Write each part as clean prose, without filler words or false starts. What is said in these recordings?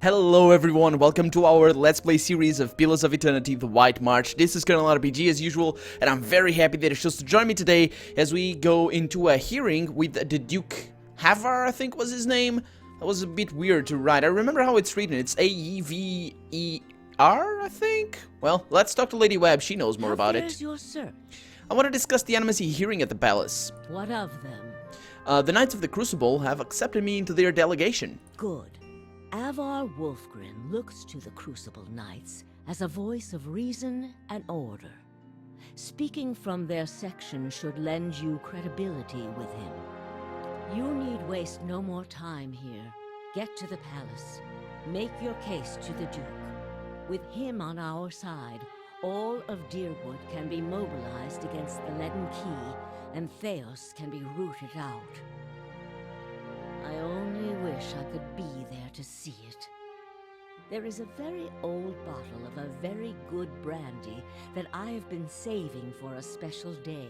Hello everyone, welcome to our Let's Play series of Pillars of Eternity, The White March. This is Colonel RPG as usual, and I'm very happy that you chose to join me today as we go into a hearing with the Duke Havar, I think was his name. That was a bit weird to write. I remember how it's written. It's A-E-V-E-R, I think? Well, let's talk to Lady Webb. She knows more about it. Your search? I want to discuss the animacy hearing at the palace. What of them? The Knights of the Crucible have accepted me into their delegation. Good. Avar Wolfgren looks to the Crucible Knights as a voice of reason and order. Speaking from their section should lend you credibility with him. You need waste no more time here. Get to the palace. Make your case to the Duke. With him on our side, all of Deerwood can be mobilized against the Leaden Key, and Theos can be rooted out. I only wish I could be there to see it. There is a very old bottle of a very good brandy that I have been saving for a special day.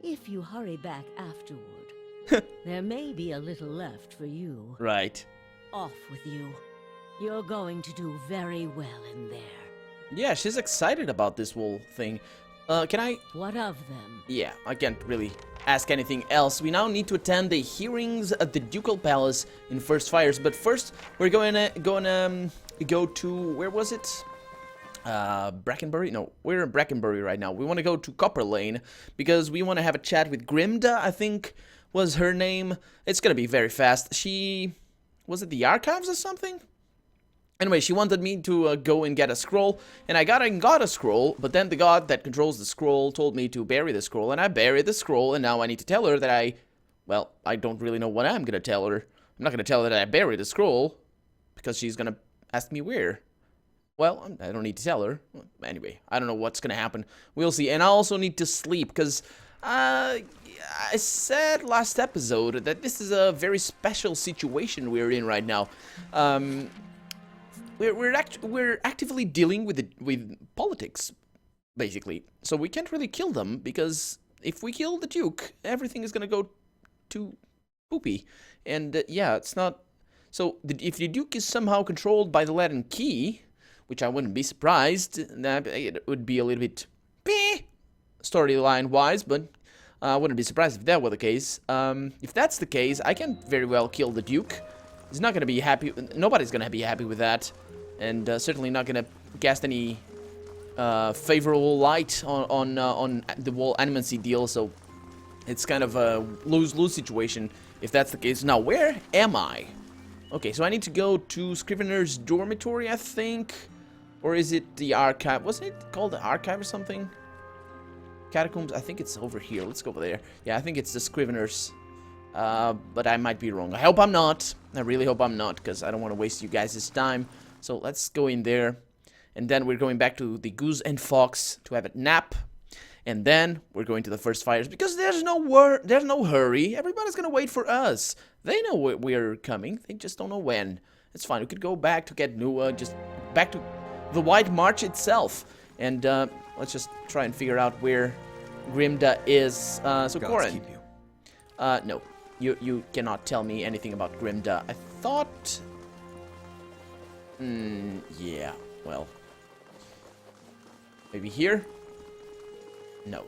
If you hurry back afterward, there may be a little left for you. Right. Off with you. You're going to do very well in there. Yeah, she's excited about this whole thing. Can I... What of them? Yeah, I can't really ask anything else. We now need to attend the hearings at the Ducal Palace in First Fires. But first, we're go to... Where was it? Brackenbury? No, we're in Brackenbury right now. We want to go to Copper Lane because we want to have a chat with Grimda, I think was her name. It's gonna be very fast. She... Was it the archives or something? Anyway, she wanted me to go and get a scroll, and I got a scroll, but then the god that controls the scroll told me to bury the scroll, and I buried the scroll, and now I need to tell her that well, I don't really know what I'm gonna tell her. I'm not gonna tell her that I buried the scroll, because she's gonna ask me where. Well, I don't need to tell her. Anyway, I don't know what's gonna happen. We'll see, and I also need to sleep, because, I said last episode that this is a very special situation we're in right now. We're actively dealing with politics, basically. So we can't really kill them, because if we kill the Duke, everything is gonna go to poopy. And yeah, it's not... So if the Duke is somehow controlled by the Leaden Key, which I wouldn't be surprised, that it would be a little bit storyline-wise, but I wouldn't be surprised if that were the case. If that's the case, I can very well kill the Duke. He's not gonna be happy. Nobody's gonna be happy with that. And certainly not gonna cast any favorable light on the whole animacy deal, so it's kind of a lose-lose situation if that's the case. Now, where am I? Okay, so I need to go to Scrivener's dormitory, I think, or is it the archive? Wasn't it called the archive or something? Catacombs? I think it's over here. Let's go over there. Yeah, I think it's the Scrivener's, but I might be wrong. I hope I'm not. I really hope I'm not, because I don't want to waste you guys' time. So let's go in there, and then we're going back to the Goose and Fox to have a nap, and then we're going to the First Fires, because there's no hurry. Everybody's gonna wait for us. They know we're coming, they just don't know when. It's fine, we could go back to get Nua, just back to the White March itself, and let's just try and figure out where Grimda is. So Corin, no, you cannot tell me anything about Grimda. I thought... yeah, well. Maybe here? No.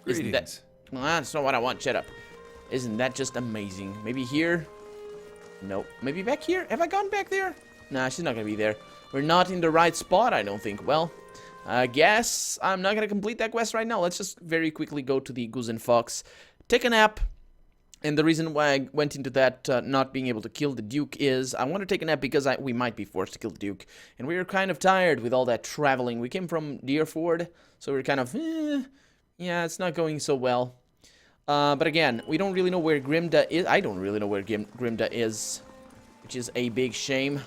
Isn't that... Well, that's not what I want, shut up. Isn't that just amazing? Maybe here? No. Maybe back here? Have I gone back there? Nah, she's not gonna be there. We're not in the right spot, I don't think. Well, I guess I'm not gonna complete that quest right now. Let's just very quickly go to the Goose and Fox, take a nap. And the reason why I went into that not being able to kill the Duke is I want to take a nap because we might be forced to kill the Duke. And we were kind of tired with all that traveling. We came from Deerford, so we're kind of, yeah, it's not going so well. But again, we don't really know where Grimda is. I don't really know where Grimda is, which is a big shame.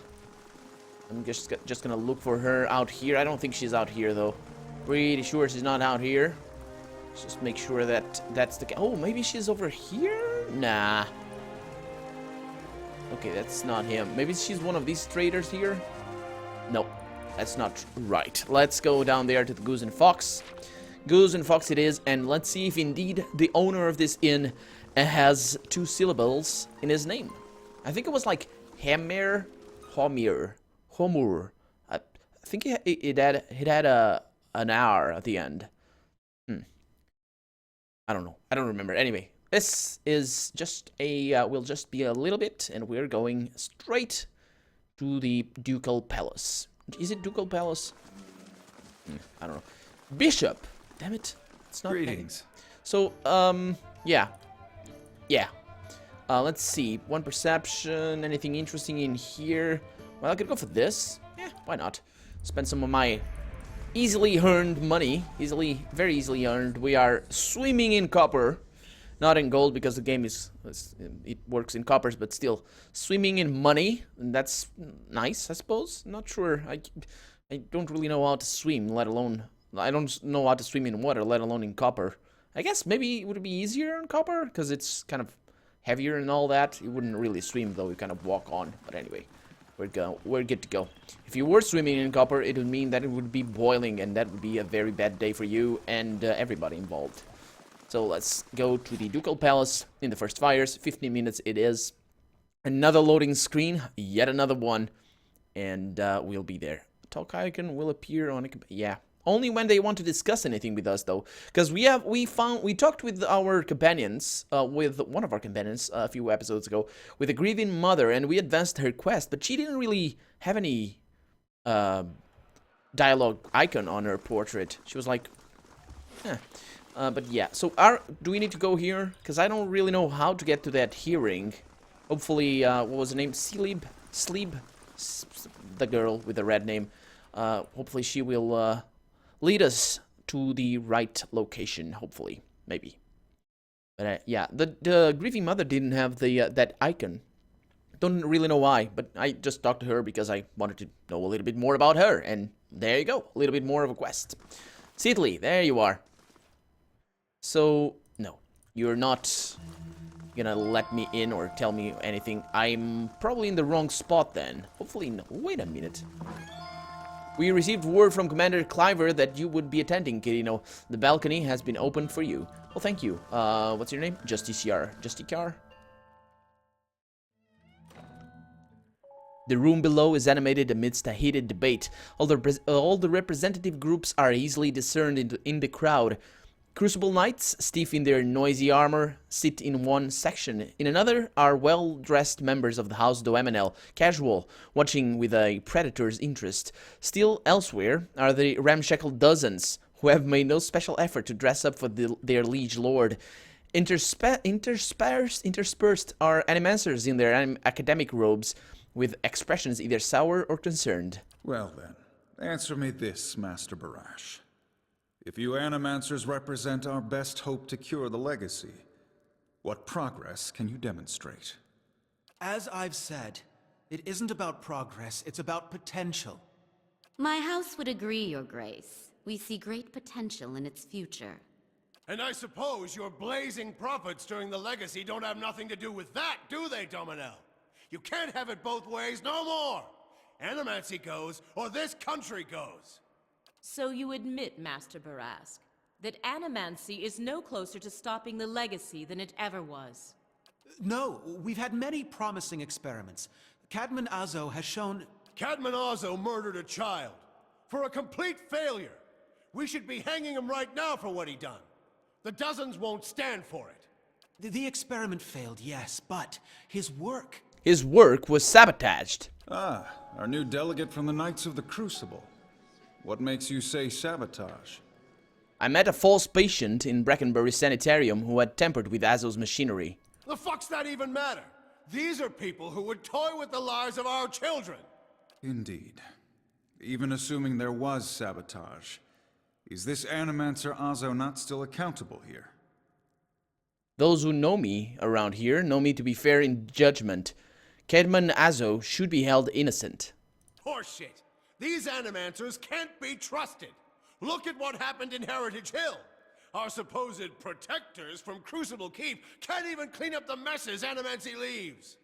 I'm just going to look for her out here. I don't think she's out here, though. Pretty sure she's not out here. Let's just make sure that that's the case. Oh, maybe she's over here? Nah. Okay, that's not him. Maybe she's one of these traders here? Nope, that's not right. Let's go down there to the Goose and Fox. Goose and Fox it is, and let's see if indeed the owner of this inn has 2 syllables in his name. I think it was like Hammer Homur. I think it had an R at the end. I don't know. I don't remember. Anyway, this is just a will just be a little bit, and we're going straight to the Ducal Palace. Is it Ducal Palace? I don't know. Bishop. Damn it. It's not. Greetings. So, yeah. Let's see. One perception. Anything interesting in here? Well, I could go for this. Yeah, why not? Spend some of my easily earned money. Very easily earned. We are swimming in copper. Not in gold because the game it works in coppers, but still swimming in money. And that's nice, I suppose. Not sure. I don't really know how to swim, let alone... I don't know how to swim in water, let alone in copper. I guess maybe it would be easier in copper, because it's kind of heavier and all that. You wouldn't really swim, though. You kind of walk on. But anyway, we're good to go. If you were swimming in copper, it would mean that it would be boiling, and that would be a very bad day for you and everybody involved. So let's go to the Ducal Palace in the first fires. 15 minutes it is. Another loading screen, yet another one, and we'll be there. Talk icon will appear on a... Yeah. Only when they want to discuss anything with us, though, because we talked with our companions, with one of our companions a few episodes ago, with a grieving mother, and we advanced her quest, but she didn't really have any dialogue icon on her portrait. She was like, eh. But yeah, so do we need to go here? Because I don't really know how to get to that hearing. Hopefully, what was her name? Sleeb, the girl with the red name. Hopefully she will lead us to the right location, hopefully, maybe. But yeah, the grieving mother didn't have the that icon. Don't really know why, but I just talked to her because I wanted to know a little bit more about her, and there you go, a little bit more of a quest. Sidley, there you are. So, no, you're not gonna let me in or tell me anything. I'm probably in the wrong spot then. Hopefully, no. Wait a minute. We received word from Commander Cliver that you would be attending, Kirino. The balcony has been opened for you. Well, thank you. What's your name? Justiciar. Justicar? The room below is animated amidst a heated debate. All the representative groups are easily discerned in the crowd. Crucible Knights, stiff in their noisy armor, sit in one section. In another are well-dressed members of the House Doemenel, casual, watching with a predator's interest. Still elsewhere are the ramshackle dozens, who have made no special effort to dress up for their liege lord. Interspersed are animancers in their academic robes, with expressions either sour or concerned. Well then, answer me this, Master Barash. If you Animancers represent our best hope to cure the legacy, what progress can you demonstrate? As I've said, it isn't about progress, it's about potential. My house would agree, Your Grace. We see great potential in its future. And I suppose your blazing profits during the legacy don't have nothing to do with that, do they, Dominel? You can't have it both ways no more! Animancy goes, or this country goes! So you admit, Master Barask, that Animancy is no closer to stopping the legacy than it ever was? No, we've had many promising experiments. Cadman Azo has shown... Cadman Azo murdered a child. For a complete failure. We should be hanging him right now for what he done. The dozens won't stand for it. The experiment failed, yes, but his work... His work was sabotaged. Ah, our new delegate from the Knights of the Crucible. What makes you say sabotage? I met a false patient in Brackenbury Sanitarium who had tampered with Azo's machinery. The fuck's that even matter? These are people who would toy with the lives of our children. Indeed. Even assuming there was sabotage, is this Animancer Azo not still accountable here? Those who know me around here know me to be fair in judgment. Cadman Azo should be held innocent. Horseshit. These Animancers can't be trusted. Look at what happened in Heritage Hill. Our supposed protectors from Crucible Keep can't even clean up the messes Animancy leaves.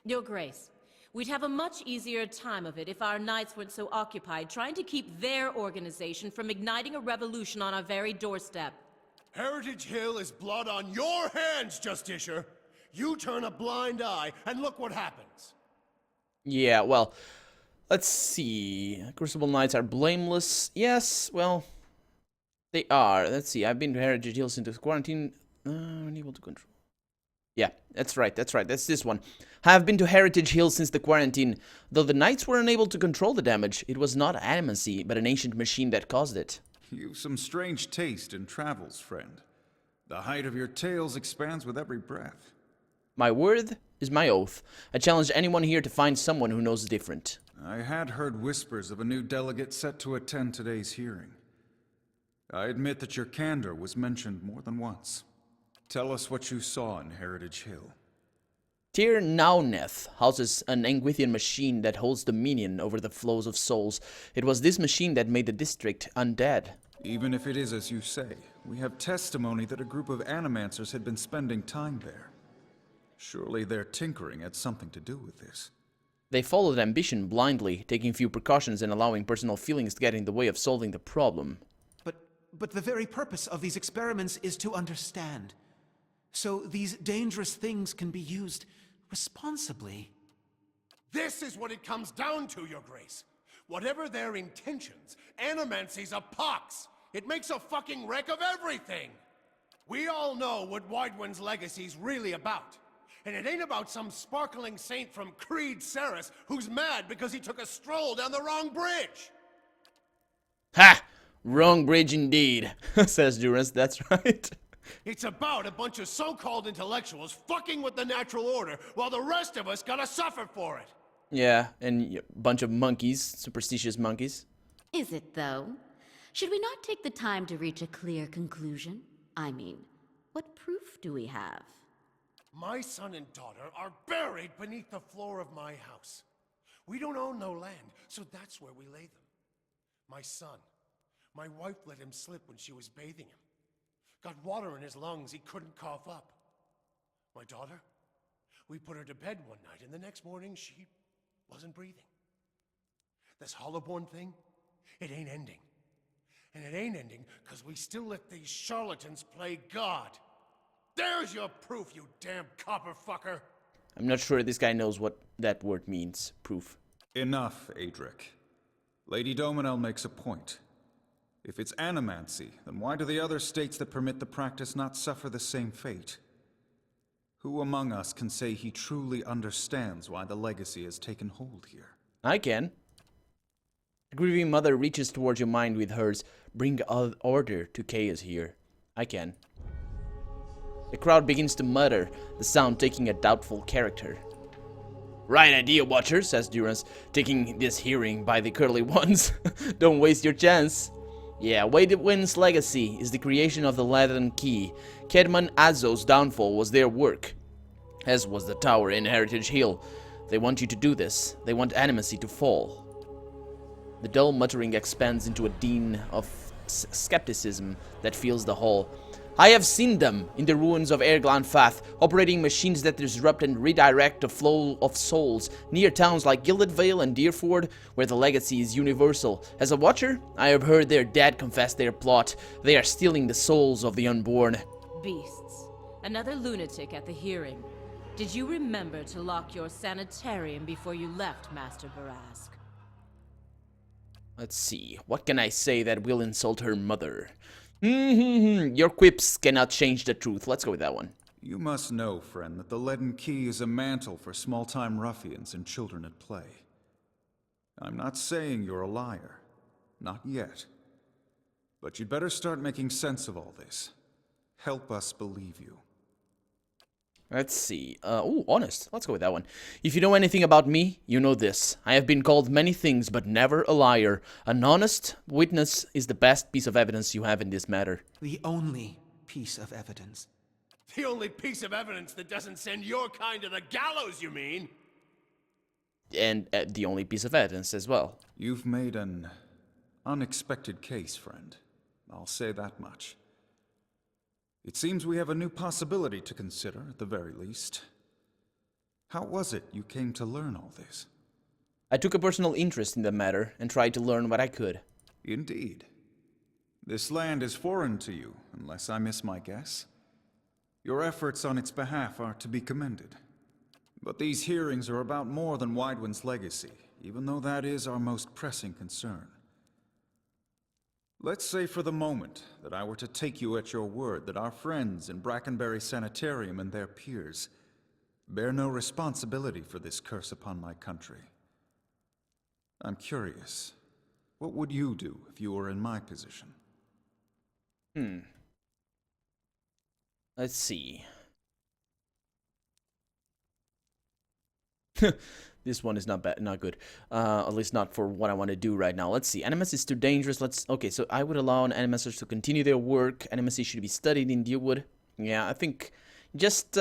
Your Grace, we'd have a much easier time of it if our knights weren't so occupied trying to keep their organization from igniting a revolution on our very doorstep. Heritage Hill is blood on your hands, Justiciar. You turn a blind eye and look what happens. Yeah, well, Let's see. Crucible Knights are blameless. Yes, well, they are. Let's see. I've been to Heritage Hill since quarantine. Unable to control. Yeah, that's right. That's this one. Have been to Heritage Hill since the quarantine. Though the knights were unable to control the damage, it was not animacy, but an ancient machine that caused it. You've some strange taste in travels, friend. The height of your tales expands with every breath. My word is my oath. I challenge anyone here to find someone who knows different. I had heard whispers of a new delegate set to attend today's hearing. I admit that your candor was mentioned more than once. Tell us what you saw in Heritage Hill. Tir Nauneth houses an Angwithian machine that holds dominion over the flows of souls. It was this machine that made the district undead. Even if it is as you say, we have testimony that a group of animancers had been spending time there. Surely their tinkering had something to do with this. They followed ambition blindly, taking few precautions and allowing personal feelings to get in the way of solving the problem. But the very purpose of these experiments is to understand. So these dangerous things can be used responsibly. This is what it comes down to, Your Grace. Whatever their intentions, animancy's a pox. It makes a fucking wreck of everything. We all know what Widewind's legacy's really about. And it ain't about some sparkling saint from Creed Ceres who's mad because he took a stroll down the wrong bridge. Ha! Wrong bridge indeed, says Durance. That's right. It's about a bunch of so-called intellectuals fucking with the natural order while the rest of us gotta suffer for it. Yeah, and a bunch of monkeys, superstitious monkeys. Is it, though? Should we not take the time to reach a clear conclusion? I mean, what proof do we have? My son and daughter are buried beneath the floor of my house. We don't own no land, so that's where we lay them. My son, my wife let him slip when she was bathing him. Got water in his lungs he couldn't cough up. My daughter, we put her to bed one night, and the next morning she wasn't breathing. This Hollowborn thing, it ain't ending. And it ain't ending because we still let these charlatans play God. There's your proof, you damn copper fucker! I'm not sure this guy knows what that word means, proof. Enough, Adric. Lady Dominel makes a point. If it's animancy, then why do the other states that permit the practice not suffer the same fate? Who among us can say he truly understands why the legacy has taken hold here? I can. The grieving mother reaches towards your mind with hers. Bring order to chaos here. I can. The crowd begins to mutter, the sound taking a doubtful character. Right idea, Watcher, says Durance, taking this hearing by the curly ones. Don't waste your chance. Yeah, Widewind's legacy is the creation of the Leaden Key. Kedman Azo's downfall was their work, as was the tower in Heritage Hill. They want you to do this. They want animacy to fall. The dull muttering expands into a din of skepticism that fills the hall. I have seen them in the ruins of Erglanfath, operating machines that disrupt and redirect the flow of souls near towns like Gilded Vale and Deerford, where the legacy is universal. As a watcher, I have heard their dad confess their plot. They are stealing the souls of the unborn. Beasts. Another lunatic at the hearing. Did you remember to lock your sanitarium before you left, Master Barask? Let's see, what can I say that will insult her mother? Your quips cannot change the truth. Let's go with that one. You must know, friend, that the Leaden Key is a mantle for small-time ruffians and children at play. I'm not saying you're a liar. Not yet. But you'd better start making sense of all this. Help us believe you. Let's see. Honest. Let's go with that one. If you know anything about me, you know this. I have been called many things, but never a liar. An honest witness is the best piece of evidence you have in this matter. The only piece of evidence. The only piece of evidence that doesn't send your kind to the gallows, you mean? And the only piece of evidence as well. You've made an unexpected case, friend. I'll say that much. It seems we have a new possibility to consider, at the very least. How was it you came to learn all this? I took a personal interest in the matter and tried to learn what I could. Indeed. This land is foreign to you, unless I miss my guess. Your efforts on its behalf are to be commended. But these hearings are about more than Widewind's legacy. even though that is our most pressing concern. Let's say for the moment that I were to take you at your word that our friends in Brackenbury Sanitarium and their peers bear no responsibility for this curse upon my country. I'm curious, what would you do if you were in my position? Let's see. This one is not bad, not good. At least not for what I want to do right now. Let's see. Animus is too dangerous. Okay, so I would allow animusters to continue their work. Animus should be studied in Deerwood. Yeah, I think just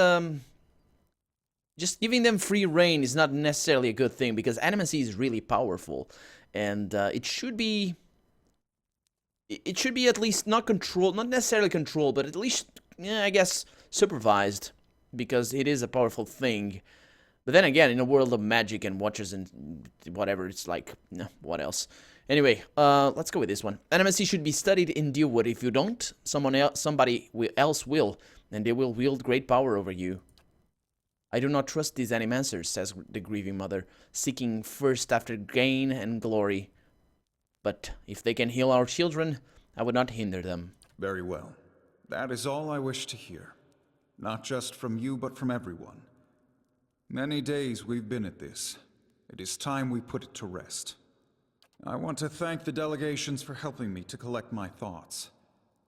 giving them free reign is not necessarily a good thing, because animacy is really powerful, and it should be at least not controlled, not necessarily controlled, but at least, yeah, I guess supervised, because it is a powerful thing. But then again, in a world of magic and watchers and whatever, it's like, what else? Anyway, let's go with this one. Animacy should be studied in Deerwood. If you don't, somebody else will, and they will wield great power over you. I do not trust these animancers, says the grieving mother, seeking first after gain and glory. But if they can heal our children, I would not hinder them. Very well. That is all I wish to hear. Not just from you, but from everyone. Many days we've been at this. It is time we put it to rest. I want to thank the delegations for helping me to collect my thoughts.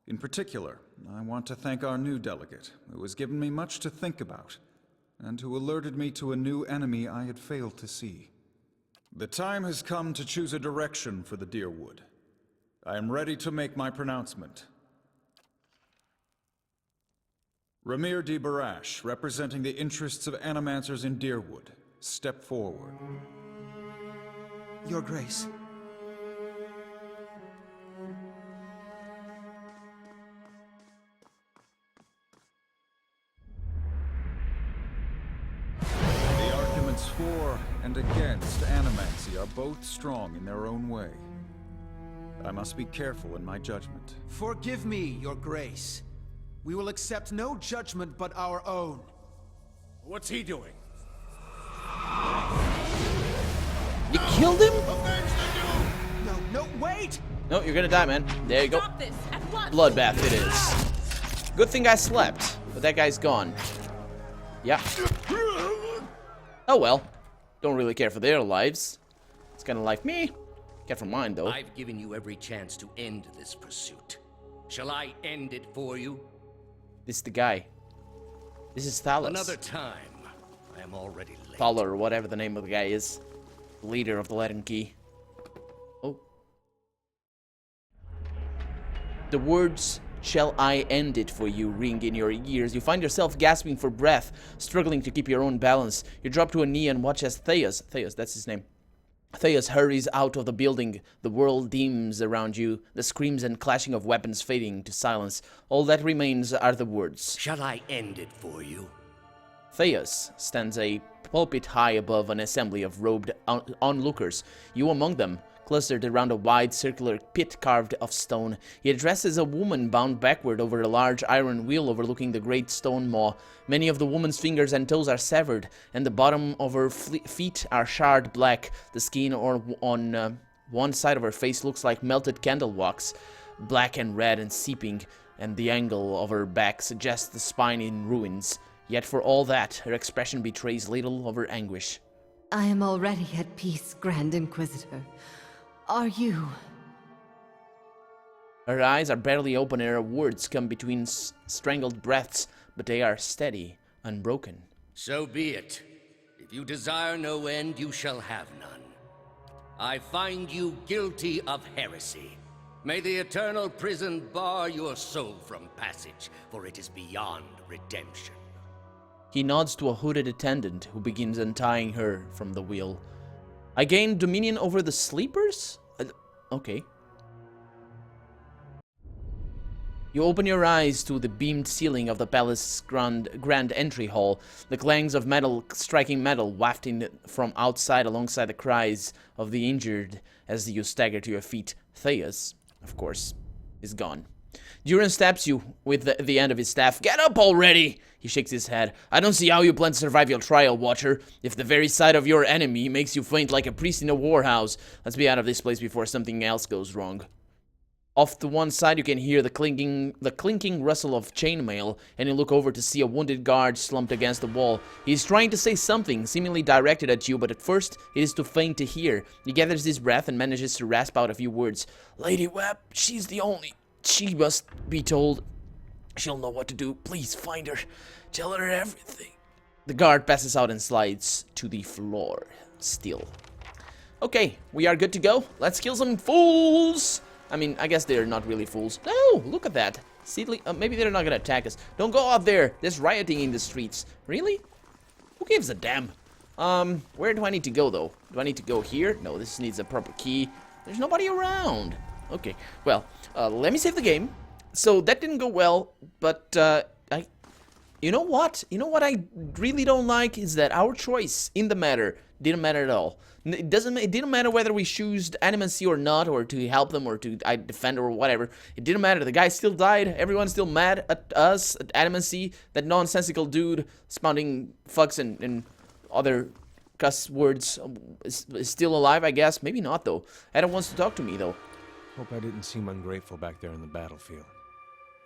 In particular, I want to thank our new delegate, who has given me much to think about, and who alerted me to a new enemy I had failed to see. The time has come to choose a direction for the Deerwood. I am ready to make my pronouncement. Ramir de Barash, representing the interests of animancers in Deerwood, step forward. Your Grace. The arguments for and against animancy are both strong in their own way. I must be careful in my judgment. Forgive me, Your Grace. We will accept no judgment but our own. What's he doing? You killed him? Avenge the Duke! No, wait! No, you're gonna die, man. There you go. Stop this at once! Bloodbath it is. Good thing I slept, but that guy's gone. Yeah. Oh well. Don't really care for their lives. It's kind of like me. Care for mine, though. I've given you every chance to end this pursuit. Shall I end it for you? This is the guy. This is Thalos. Another time. I am already late. Thaler, or whatever the name of the guy is. Leader of the Latin Key. Oh. The words, "Shall I end it for you," ring in your ears. You find yourself gasping for breath, struggling to keep your own balance. You drop to a knee and watch as Theus, that's his name. Theus hurries out of the building. The world dims around you, the screams and clashing of weapons fading to silence. All that remains are the words. Shall I end it for you? Theus stands a pulpit high above an assembly of robed onlookers, you among them, clustered around a wide circular pit carved of stone. He addresses a woman bound backward over a large iron wheel overlooking the great stone maw. Many of the woman's fingers and toes are severed, and the bottom of her feet are charred black. The skin on one side of her face looks like melted candle wax, black and red and seeping, and the angle of her back suggests the spine in ruins. Yet for all that, her expression betrays little of her anguish. I am already at peace, Grand Inquisitor. Are you? Her eyes are barely open and her words come between strangled breaths, but they are steady, unbroken. So be it. If you desire no end, you shall have none. I find you guilty of heresy. May the eternal prison bar your soul from passage, for it is beyond redemption. He nods to a hooded attendant who begins untying her from the wheel. I gain dominion over the sleepers? Okay. You open your eyes to the beamed ceiling of the palace's grand entry hall, the clangs of metal striking metal wafting from outside alongside the cries of the injured as you stagger to your feet. Theus, of course, is gone. Duran stabs you with the end of his staff. Get up already! He shakes his head. I don't see how you plan to survive your trial, Watcher. If the very sight of your enemy makes you faint like a priest in a warhouse, let's be out of this place before something else goes wrong. Off to one side, you can hear the clinking rustle of chainmail, and you look over to see a wounded guard slumped against the wall. He's trying to say something, seemingly directed at you, but at first, it is too faint to hear. He gathers his breath and manages to rasp out a few words. Lady Webb, she's the only... She must be told. She'll know what to do. Please find her. Tell her everything. The guard passes out and slides to the floor. Still. Okay, we are good to go. Let's kill some fools. I mean, I guess they're not really fools. No, look at that. Maybe they're not gonna attack us. Don't go out there. There's rioting in the streets. Really? Who gives a damn? Where do I need to go, though? Do I need to go here? No, this needs a proper key. There's nobody around. Okay, well, let me save the game. So that didn't go well, but you know what? You know what I really don't like is that our choice in the matter didn't matter at all. It didn't matter whether we chose animacy or not, or to help them, or to defend, or whatever. It didn't matter. The guy still died. Everyone's still mad at us, at animacy. That nonsensical dude spouting fucks and other cuss words is still alive, I guess. Maybe not, though. Adam wants to talk to me, though. Hope I didn't seem ungrateful back there in the battlefield.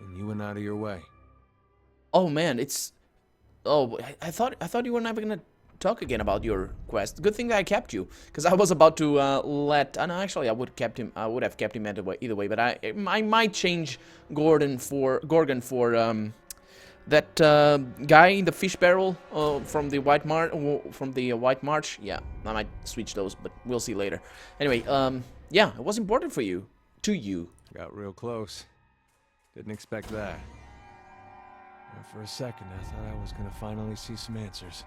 And you went out of your way. Oh man, it's... Oh, I thought you were never gonna talk again about your quest. Good thing that I kept you, because I was about to let... no, actually, I would have kept him either way, but I might change Gorgon for that guy in the fish barrel from the White March. Yeah, I might switch those, but we'll see later. Anyway, yeah, it was important for you. To you. Got real close. Didn't expect that. And for a second, I thought I was gonna finally see some answers.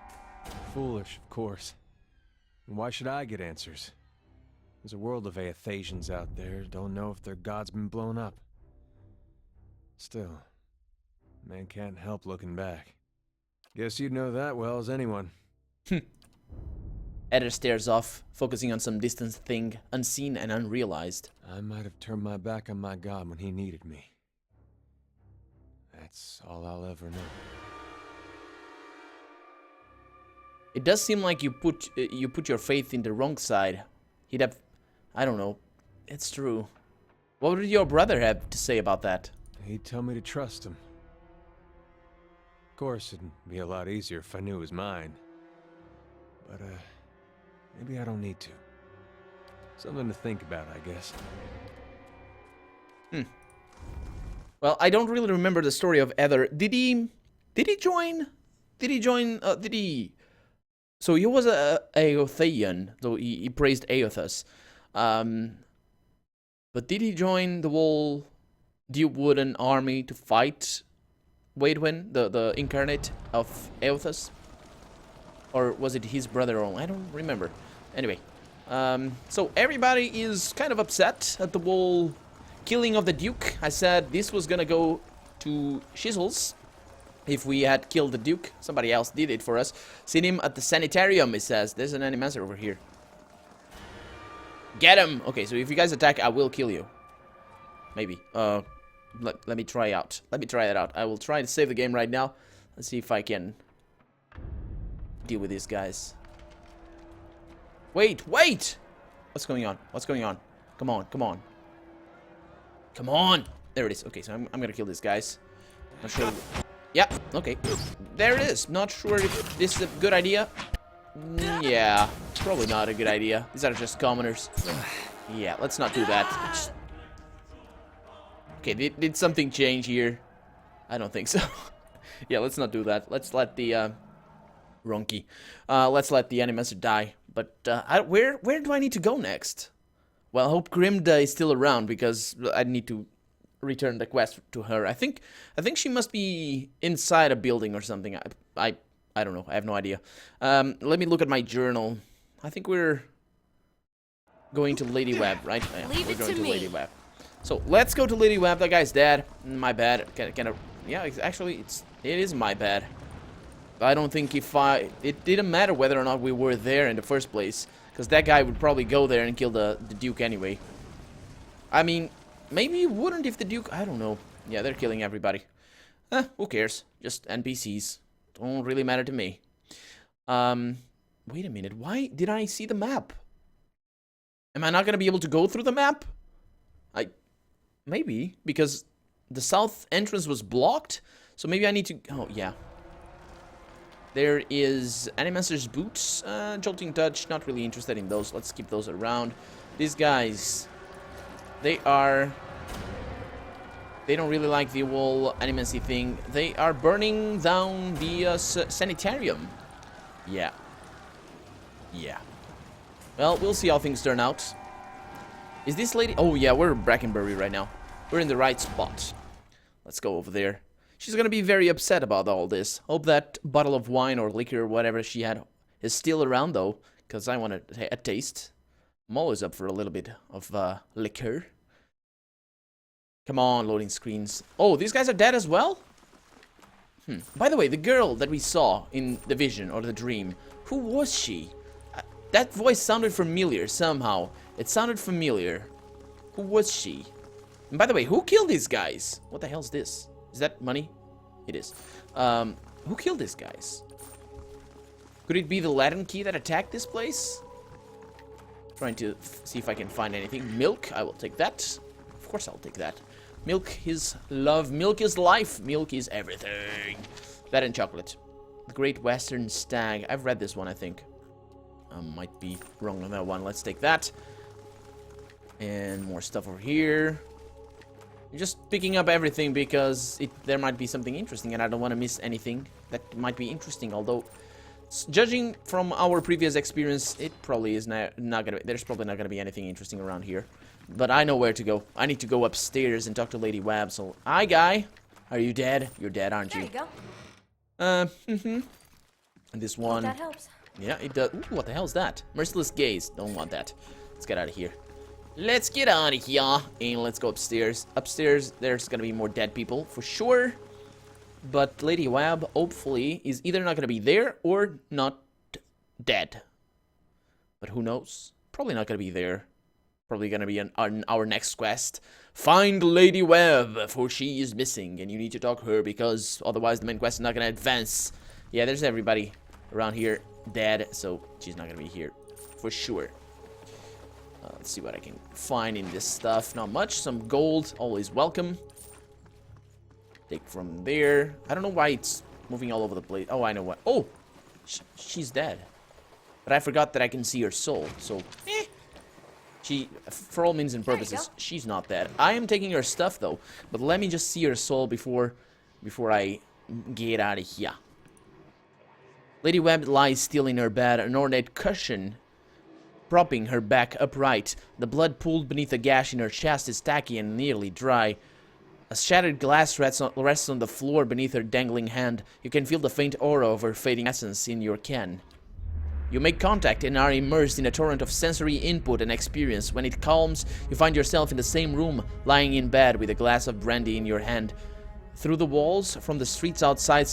Foolish, of course. And why should I get answers? There's a world of Aethasians out there, don't know if their god's been blown up. Still, man can't help looking back. Guess you'd know that well as anyone. Eder stares off, focusing on some distant thing, unseen and unrealized. I might have turned my back on my god when he needed me. That's all I'll ever know. It does seem like you put your faith in the wrong side. He'd have... I don't know. It's true. What would your brother have to say about that? He'd tell me to trust him. Of course, it'd be a lot easier if I knew it was mine. But, maybe I don't need to. Something to think about, I guess. Well, I don't really remember the story of Eder. Did he join? So he was a Aethasian, so he praised Aethus. But did he join the whole Wooden army to fight Waidwen, the incarnate of Aethus? Or was it his brother only? I don't remember. Anyway, so everybody is kind of upset at the whole killing of the Duke. I said this was gonna go to Shizzles if we had killed the Duke. Somebody else did it for us. Seen him at the sanitarium, it says. There's an animancer over here. Get him! Okay, so if you guys attack, I will kill you. Maybe. Let me try out. Let me try it out. I will try to save the game right now. Let's see if I can deal with these guys. Wait! What's going on? What's going on? Come on, come on. Come on! There it is. Okay, so I'm gonna kill these guys. Not sure. Yeah, okay. There it is. Not sure if this is a good idea. Yeah, probably not a good idea. These are just commoners. Yeah, let's not do that. Okay, did something change here? I don't think so. Yeah, let's not do that. Let's let the Ronky. Let's let the Animaster die. But where do I need to go next? Well, I hope Grimda is still around, because I need to return the quest to her. I think she must be inside a building or something. I don't know. I have no idea. Let me look at my journal. I think we're going to Lady Webb, right? Yeah, we're going to Lady Webb. So let's go to Lady Webb. That guy's dead. My bad. Kind of. Yeah, actually, it is my bad. I don't think it didn't matter whether or not we were there in the first place, because that guy would probably go there and kill the Duke anyway. I mean, maybe he wouldn't if the Duke... I don't know. Yeah, they're killing everybody. Who cares? Just NPCs. Don't really matter to me. Wait a minute. Why did I see the map? Am I not gonna be able to go through the map? Maybe, because the south entrance was blocked. So maybe I need to... Oh, yeah. There is Animaster's boots. Jolting touch. Not really interested in those. Let's keep those around. These guys... They don't really like the whole animacy thing. They are burning down the sanitarium. Yeah. Yeah. Well, we'll see how things turn out. Is this lady... Oh, yeah, we're Brackenbury right now. We're in the right spot. Let's go over there. She's gonna be very upset about all this. Hope that bottle of wine or liquor or whatever she had is still around, though. Because I want a taste. I'm always up for a little bit of liquor. Come on, loading screens. Oh, these guys are dead as well? By the way, the girl that we saw in the vision or the dream, who was she? That voice sounded familiar somehow. It sounded familiar. Who was she? And by the way, who killed these guys? What the hell is this? Is that money? It is. Who killed these guys? Could it be the Latin key that attacked this place? Trying to see if I can find anything. Milk, I will take that. Of course I'll take that. Milk is love. Milk is life. Milk is everything. That and chocolate. The Great Western Stag. I've read this one, I think. I might be wrong on that one. Let's take that. And more stuff over here. I'm just picking up everything because there might be something interesting and I don't want to miss anything that might be interesting. Although, judging from our previous experience, it probably is not gonna. There's probably not gonna be anything interesting around here. But I know where to go. I need to go upstairs and talk to Lady Webb. So, hi, guy. Are you dead? You're dead, aren't you? There you go. And this one. That helps. Yeah, it does. Ooh, what the hell is that? Merciless gaze. Don't want that. Let's get out of here. Let's get out of here. And let's go upstairs. Upstairs, there's gonna be more dead people, for sure. But Lady Webb, hopefully, is either not gonna be there or not dead. But who knows? Probably not gonna be there. Probably gonna be on our next quest. Find Lady Webb, for she is missing, and you need to talk to her because otherwise the main quest is not gonna advance. Yeah, there's everybody around here dead, so she's not gonna be here for sure. Let's see what I can find in this stuff. Not much. Some gold, always welcome. Take from there. I don't know why it's moving all over the place. Oh, I know what. Oh, she's dead. But I forgot that I can see her soul. So, she, for all means and purposes, she's not dead. I am taking her stuff though. But let me just see her soul before I get out of here. Lady Webb lies still in her bed, an ornate cushion propping her back upright. The blood pooled beneath a gash in her chest is tacky and nearly dry. A shattered glass rests on the floor beneath her dangling hand. You can feel the faint aura of her fading essence in your ken. You make contact and are immersed in a torrent of sensory input and experience. When it calms, you find yourself in the same room, lying in bed with a glass of brandy in your hand. Through the walls, from the streets outside,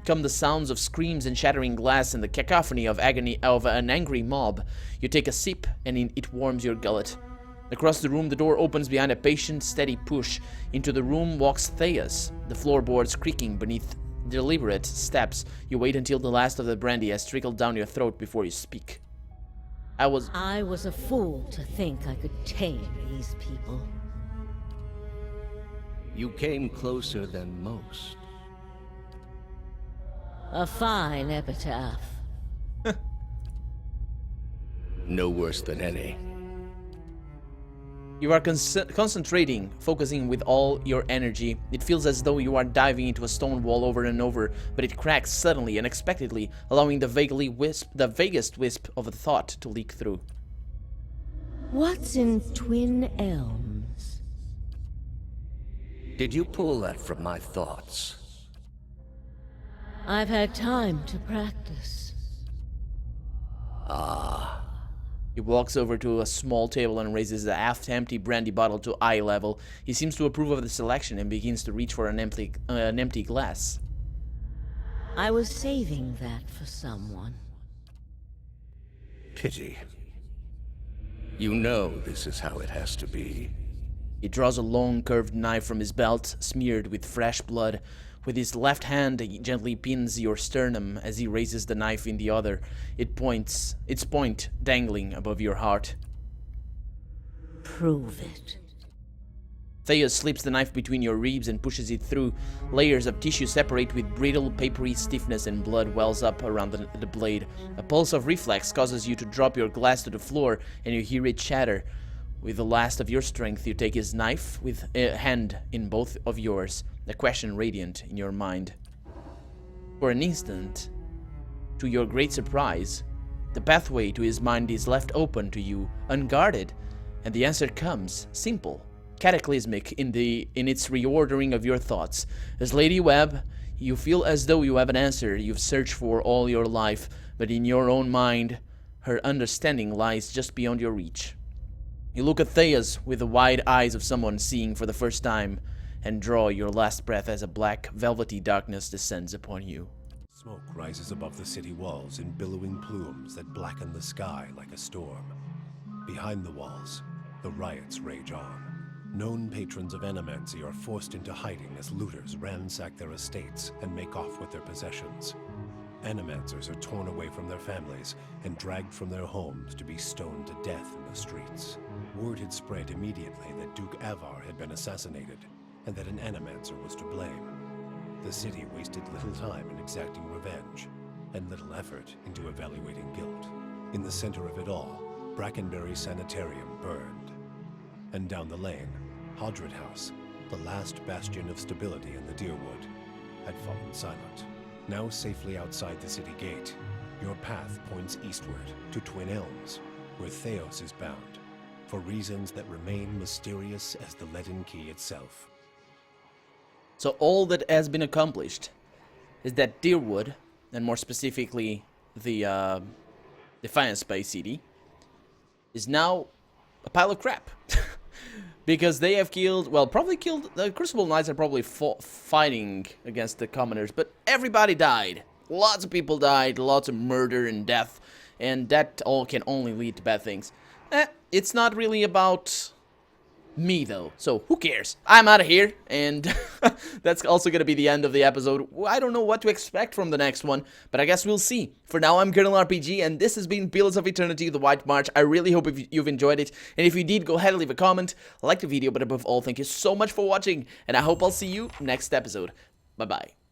come the sounds of screams and shattering glass and the cacophony of agony of an angry mob. You take a sip, and it warms your gullet. Across the room, the door opens behind a patient, steady push. Into the room walks Theus, the floorboards creaking beneath deliberate steps. You wait until the last of the brandy has trickled down your throat before you speak. I was a fool to think I could tame these people. You came closer than most. A fine epitaph. No worse than any. You are concentrating, focusing with all your energy. It feels as though you are diving into a stone wall over and over, but it cracks suddenly, unexpectedly, allowing the vaguest wisp of a thought to leak through. What's in Twin Elms? Did you pull that from my thoughts? I've had time to practice. Ah. He walks over to a small table and raises the half-empty brandy bottle to eye level. He seems to approve of the selection and begins to reach for an empty glass. I was saving that for someone. Pity. You know this is how it has to be. He draws a long, curved knife from his belt, smeared with fresh blood. With his left hand, he gently pins your sternum as he raises the knife in the other, its point dangling above your heart. Prove it. Thea slips the knife between your ribs and pushes it through. Layers of tissue separate with brittle, papery stiffness, and blood wells up around the blade. A pulse of reflex causes you to drop your glass to the floor, and you hear it shatter. With the last of your strength, you take his knife with a hand in both of yours, a question radiant in your mind. For an instant, to your great surprise, the pathway to his mind is left open to you, unguarded, and the answer comes, simple, cataclysmic in its reordering of your thoughts. As Lady Webb, you feel as though you have an answer you've searched for all your life, but in your own mind, her understanding lies just beyond your reach. You look at Thea's with the wide eyes of someone seeing for the first time, and draw your last breath as a black, velvety darkness descends upon you. Smoke rises above the city walls in billowing plumes that blacken the sky like a storm. Behind the walls, the riots rage on. Known patrons of Animancy are forced into hiding as looters ransack their estates and make off with their possessions. Animancers are torn away from their families and dragged from their homes to be stoned to death in the streets. Word had spread immediately that Duke Avar had been assassinated, and that an Animancer was to blame. The city wasted little time in exacting revenge, and little effort into evaluating guilt. In the center of it all, Brackenberry Sanitarium burned. And down the lane, Hodred House, the last bastion of stability in the Deerwood, had fallen silent. Now safely outside the city gate, your path points eastward to Twin Elms, where Theos is bound, for reasons that remain mysterious as the leaden key itself. So all that has been accomplished is that Deerwood, and more specifically the Defiance Space City, is now a pile of crap. Because they have killed, well, probably killed, the Crucible Knights are probably fighting against the commoners, but everybody died. Lots of people died, lots of murder and death, and that all can only lead to bad things. It's not really about me, though, so who cares? I'm out of here, and that's also going to be the end of the episode. I don't know what to expect from the next one, but I guess we'll see. For now, I'm Colonel RPG, and this has been Pillars of Eternity, The White March. I really hope you've enjoyed it, and if you did, go ahead and leave a comment, like the video, but above all, thank you so much for watching, and I hope I'll see you next episode. Bye-bye.